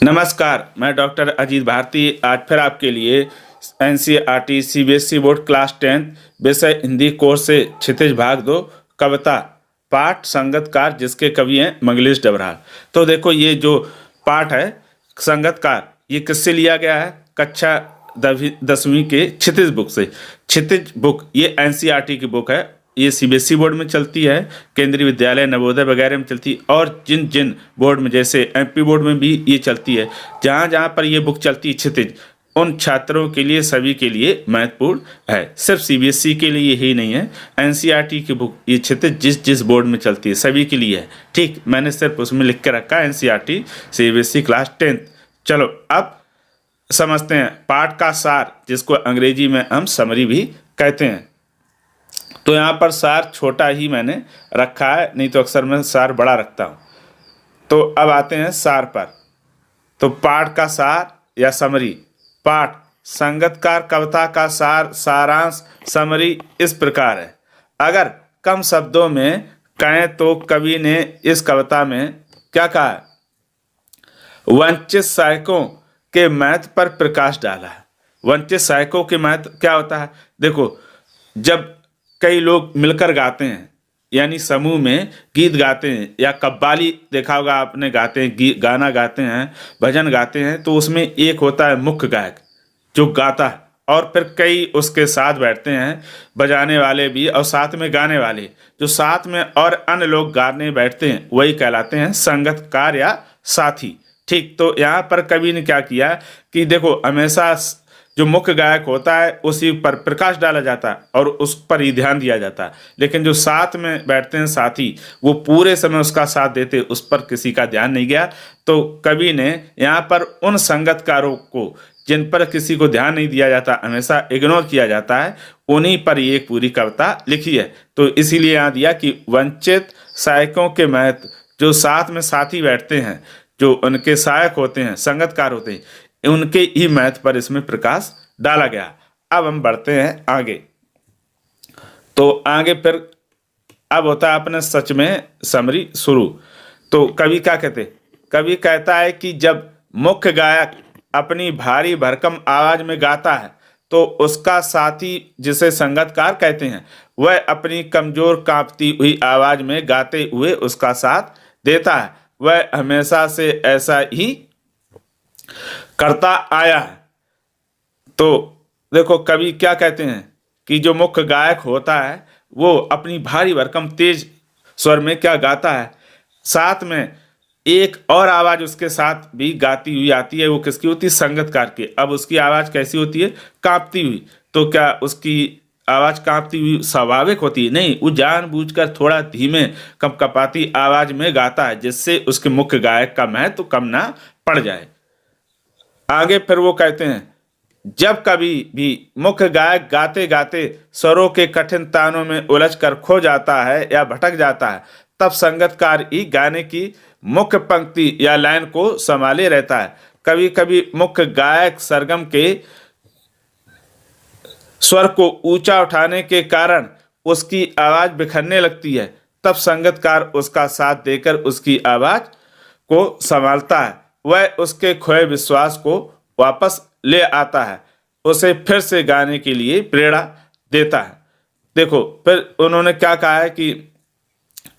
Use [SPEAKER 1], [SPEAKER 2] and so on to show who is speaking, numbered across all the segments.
[SPEAKER 1] नमस्कार, मैं डॉक्टर अजीत भारती आज फिर आपके लिए एनसीईआरटी सीबीएसई बोर्ड क्लास 10 विषय हिंदी कोर्स से क्षितिज भाग 2 कविता पाठ संगतकार जिसके कवि हैं मंगलेश डबराल। तो देखो ये जो पाठ है संगतकार ये किससे लिया गया है? कक्षा 10वीं के क्षितिज बुक से। क्षितिज बुक ये एनसीईआरटी की बुक है, ये सीबीएसई बोर्ड में चलती है, केंद्रीय विद्यालय नवोदय वगैरह में चलती है और जिन जिन बोर्ड में जैसे एमपी बोर्ड में भी ये चलती है। जहाँ जहाँ पर ये बुक चलती है क्षितिज, उन छात्रों के लिए सभी के लिए महत्वपूर्ण है। सिर्फ सीबीएसई के लिए ही नहीं है, एनसीईआरटी की बुक ये क्षितिज जिस जिस बोर्ड में चलती है सभी के लिए है। ठीक, मैंने सिर्फ उसमें लिख के रखा है एनसीईआरटी सीबीएसई क्लास 10। चलो अब समझते हैं पाठ का सार, जिसको अंग्रेजी में हम समरी भी कहते हैं। तो यहाँ पर सार छोटा ही मैंने रखा है, नहीं तो अक्सर मैं सार बड़ा रखता हूँ। तो अब आते हैं सार पर। तो पाठ का सार या समरी। पाठ संगतकार कविता का सार सारांश समरी इस प्रकार है। अगर कम शब्दों में कहें तो कवि ने इस कविता में क्या कहा है? वंचित सहायकों के महत्व पर प्रकाश डाला है। वंचित सहायकों के महत्व क्या होता है? देखो, जब कई लोग मिलकर गाते हैं यानी समूह में गीत गाते हैं या कव्वाली देखा होगा आपने, गाते हैं गाना गाते हैं, भजन गाते हैं, तो उसमें एक होता है मुख्य गायक जो गाता है और फिर कई उसके साथ बैठते हैं बजाने वाले भी और साथ में गाने वाले, जो साथ में और अन्य लोग गाने बैठते हैं वही कहलाते हैं संगतकार या साथी। ठीक, तो यहाँ पर कवि ने क्या किया कि देखो हमेशा जो मुख्य गायक होता है उसी पर प्रकाश डाला जाता है और उस पर ही ध्यान दिया जाता है, लेकिन जो साथ में बैठते हैं साथी वो पूरे समय उसका साथ देते, उस पर किसी का ध्यान नहीं गया। तो कवि ने यहाँ पर उन संगतकारों को जिन पर किसी को ध्यान नहीं दिया जाता, हमेशा इग्नोर किया जाता है, उन्हीं पर ये एक पूरी कविता लिखी है। तो इसीलिए यहाँ दिया कि वंचित सहायकों के महत्व, जो साथ में साथी बैठते हैं, जो उनके सहायक होते हैं, संगतकार होते हैं, उनके ही महत्व पर इसमें प्रकाश डाला गया। अब हम बढ़ते हैं आगे। तो आगे फिर अब होता है अपने सच में समरी शुरू। तो कवि क्या कहते? कवि कहता है कि जब मुख्य गायक अपनी भारी भरकम आवाज में गाता है तो उसका साथी, जिसे संगतकार कहते हैं, वह अपनी कमजोर कांपती हुई आवाज में गाते हुए उसका साथ देता है। वह हमेशा से ऐसा ही करता आया है। तो देखो कवि क्या कहते हैं कि जो मुख्य गायक होता है वो अपनी भारी भरकम तेज स्वर में क्या गाता है, साथ में एक और आवाज उसके साथ भी गाती हुई आती है। वो किसकी होती है? संगतकार की। अब उसकी आवाज कैसी होती है? कांपती हुई। तो क्या उसकी आवाज कांपती हुई स्वाभाविक होती है? नहीं, वो जानबूझकर थोड़ा धीमे कपकपाती आवाज में गाता है, जिससे उसके मुख्य गायक का महत्व कम ना पड़ जाए। आगे फिर वो कहते हैं जब कभी भी मुख्य गायक गाते गाते स्वरों के कठिन तानों में उलझकर खो जाता है या भटक जाता है, तब संगतकार ही गाने की मुख्य पंक्ति या लाइन को संभाले रहता है। कभी कभी मुख्य गायक सरगम के स्वर को ऊंचा उठाने के कारण उसकी आवाज बिखरने लगती है, तब संगतकार उसका साथ देकर उसकी आवाज को संभालता है। वह उसके खोए विश्वास को वापस ले आता है, उसे फिर से गाने के लिए प्रेरणा देता है। देखो फिर उन्होंने क्या कहा है कि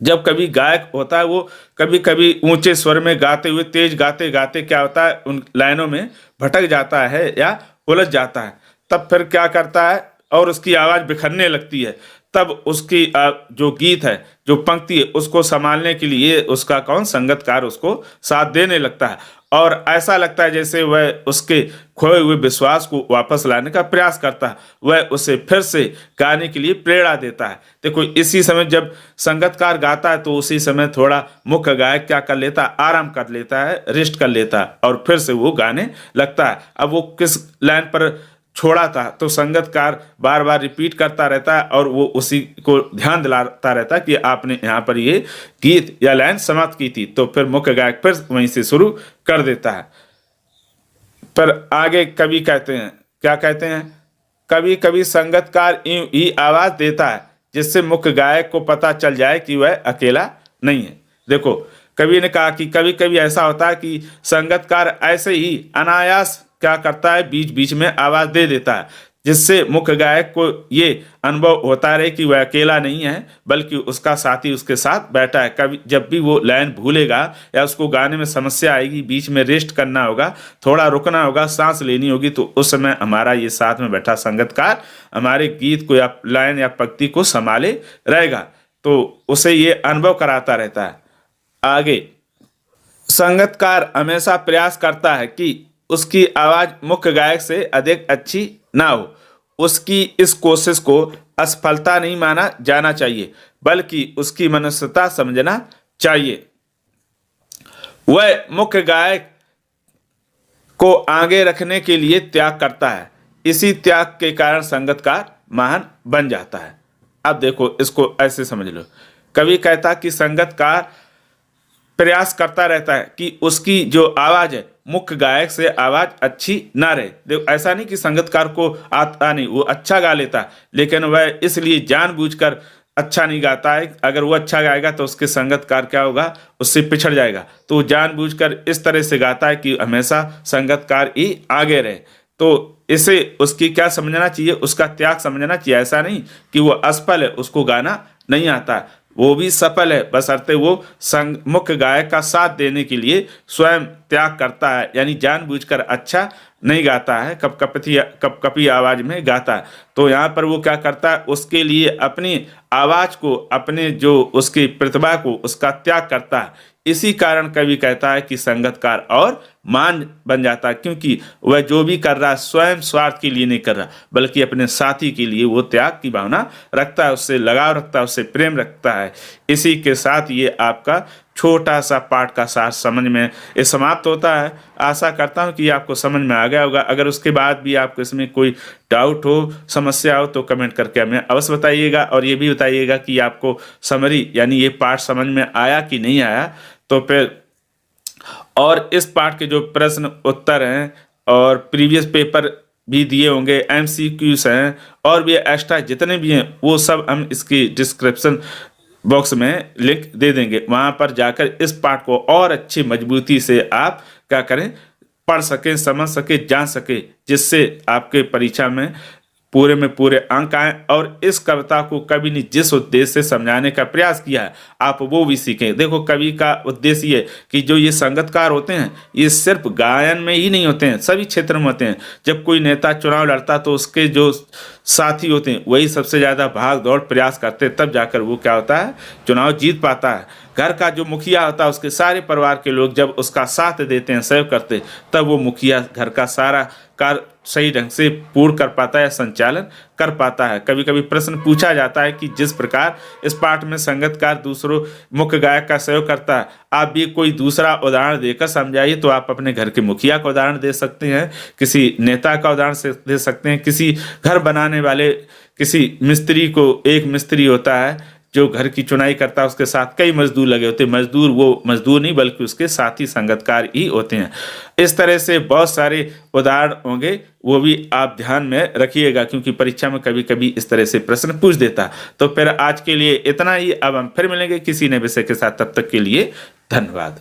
[SPEAKER 1] जब कभी गायक होता है वो कभी कभी ऊंचे स्वर में गाते हुए तेज गाते गाते क्या होता है, उन लाइनों में भटक जाता है या उलझ जाता है। तब फिर क्या करता है और उसकी आवाज़ बिखरने लगती है, तब उसकी जो गीत है, जो पंक्ति है, उसको संभालने के लिए उसका कौन? संगतकार उसको साथ देने लगता है और ऐसा लगता है जैसे वह उसके खोए हुए विश्वास को वापस लाने का प्रयास करता है, वह उसे फिर से गाने के लिए प्रेरणा देता है। देखो इसी समय जब संगतकार गाता है तो उसी समय थोड़ा मुख्य गायक क्या कर लेता है? आराम कर लेता है, रेस्ट कर लेता है और फिर से वो गाने लगता है। अब वो किस लाइन पर छोड़ा था तो संगतकार बार बार रिपीट करता रहता है और वो उसी को ध्यान दिलाता रहता है कि आपने यहाँ पर ये गीत या लाइन समाप्त की थी। तो फिर मुख्य गायक फिर वहीं से शुरू कर देता है। पर आगे कवि कहते हैं, क्या कहते हैं? कभी कभी संगतकार यूं ही आवाज देता है जिससे मुख्य गायक को पता चल जाए कि वह अकेला नहीं है। देखो कवि ने कहा कि कभी कभी ऐसा होता है कि संगीतकार ऐसे ही अनायास क्या करता है, बीच बीच में आवाज दे देता है, जिससे मुख्य गायक को ये अनुभव होता रहे कि वह अकेला नहीं है बल्कि उसका साथी उसके साथ बैठा है। कभी जब भी वो लाइन भूलेगा या उसको गाने में समस्या आएगी, बीच में रेस्ट करना होगा, थोड़ा रुकना होगा, सांस लेनी होगी, तो उस समय हमारा ये साथ में बैठा संगीतकार हमारे गीत को या लाइन या पंक्ति को संभाले रहेगा, तो उसे ये अनुभव कराता रहता है। आगे, संगीतकार हमेशा प्रयास करता है कि उसकी आवाज मुख्य गायक से अधिक अच्छी ना हो। उसकी इस कोशिश को असफलता नहीं माना जाना चाहिए बल्कि उसकी मनुष्यता समझना चाहिए। वह मुख्य गायक को आगे रखने के लिए त्याग करता है, इसी त्याग के कारण संगीतकार महान बन जाता है। अब देखो, इसको ऐसे समझ लो, कवि कहता कि संगीतकार प्रयास करता रहता है कि उसकी जो आवाज है मुख्य गायक से आवाज अच्छी ना रहे। देखो, ऐसा नहीं कि संगीतकार को आता नहीं, वो अच्छा गा लेता, लेकिन वह इसलिए जानबूझकर अच्छा नहीं गाता है। अगर वो अच्छा गाएगा तो उसके संगीतकार क्या होगा, उससे पिछड़ जाएगा, तो वो जानबूझकर इस तरह से गाता है कि हमेशा संगीतकार ही आगे रहे। तो इसे उसकी क्या समझना चाहिए, उसका त्याग समझना चाहिए। ऐसा नहीं कि वो असफल है, उसको गाना नहीं आता, वो भी सफल है, बशर्ते वो मुख्य गायक का साथ देने के लिए स्वयं त्याग करता है, यानी जानबूझकर अच्छा नहीं गाता है, कपकपी आवाज में गाता है। तो यहाँ पर वो क्या करता है, उसके लिए अपनी आवाज को, अपने जो उसकी प्रतिभा को, उसका त्याग करता है। इसी कारण कवि कहता है कि संगीतकार और मान बन जाता है, क्योंकि वह जो भी कर रहा है स्वयं स्वार्थ के लिए नहीं कर रहा बल्कि अपने साथी के लिए वो त्याग की भावना रखता है, उससे लगाव रखता है, उससे प्रेम रखता है। इसी के साथ ये आपका छोटा सा पाठ का सार समझ में ये समाप्त होता है। आशा करता हूँ कि आपको समझ में आ गया होगा। अगर उसके बाद भी आपको इसमें कोई डाउट हो, समस्या हो, तो कमेंट करके हमें अवश्य बताइएगा, और ये भी बताइएगा कि आपको समरी यानी ये पाठ समझ में आया कि नहीं आया। तो फिर और इस पाठ के जो प्रश्न उत्तर हैं और प्रीवियस पेपर भी दिए होंगे, MCQs हैं, और भी एक्स्ट्रा जितने भी हैं, वो सब हम इसकी डिस्क्रिप्शन बॉक्स में लिंक दे देंगे। वहाँ पर जाकर इस पाठ को और अच्छी मजबूती से आप क्या करें, पढ़ सकें, समझ सकें, जान सकें, जिससे आपके परीक्षा में पूरे अंक आए। और इस कविता को कवि ने जिस उद्देश्य से समझाने का प्रयास किया है, आप वो भी सीखें। देखो, कवि का उद्देश्य ये कि जो ये संगीतकार होते हैं, ये सिर्फ गायन में ही नहीं होते हैं, सभी क्षेत्र में होते हैं। जब कोई नेता चुनाव लड़ता तो उसके जो साथी होते हैं वही सबसे ज़्यादा भाग दौड़ प्रयास करते हैं, तब जाकर वो क्या होता है, चुनाव जीत पाता है। घर का जो मुखिया होता है, उसके सारे परिवार के लोग जब उसका साथ देते हैं, सहयोग करते हैं, तब वो मुखिया घर का सारा कार्य सही ढंग से पूर्ण कर पाता है या संचालन कर पाता है। कभी कभी प्रश्न पूछा जाता है कि जिस प्रकार इस पाठ में संगीतकार दूसरों मुख्य गायक का सहयोग करता है, आप भी कोई दूसरा उदाहरण देकर समझाइए। तो आप अपने घर के मुखिया का उदाहरण दे सकते हैं, किसी नेता का उदाहरण दे सकते हैं, किसी घर बनाने वाले किसी मिस्त्री को, एक मिस्त्री होता है जो घर की चुनाई करता है, उसके साथ कई मजदूर लगे होते हैं। मजदूर वो मजदूर नहीं बल्कि उसके साथी संगीतकार ही होते हैं। इस तरह से बहुत सारे उदाहरण होंगे, वो भी आप ध्यान में रखिएगा, क्योंकि परीक्षा में कभी कभी इस तरह से प्रश्न पूछ देता। तो फिर आज के लिए इतना ही, अब हम फिर मिलेंगे किसी नए विषय के साथ, तब तक के लिए धन्यवाद।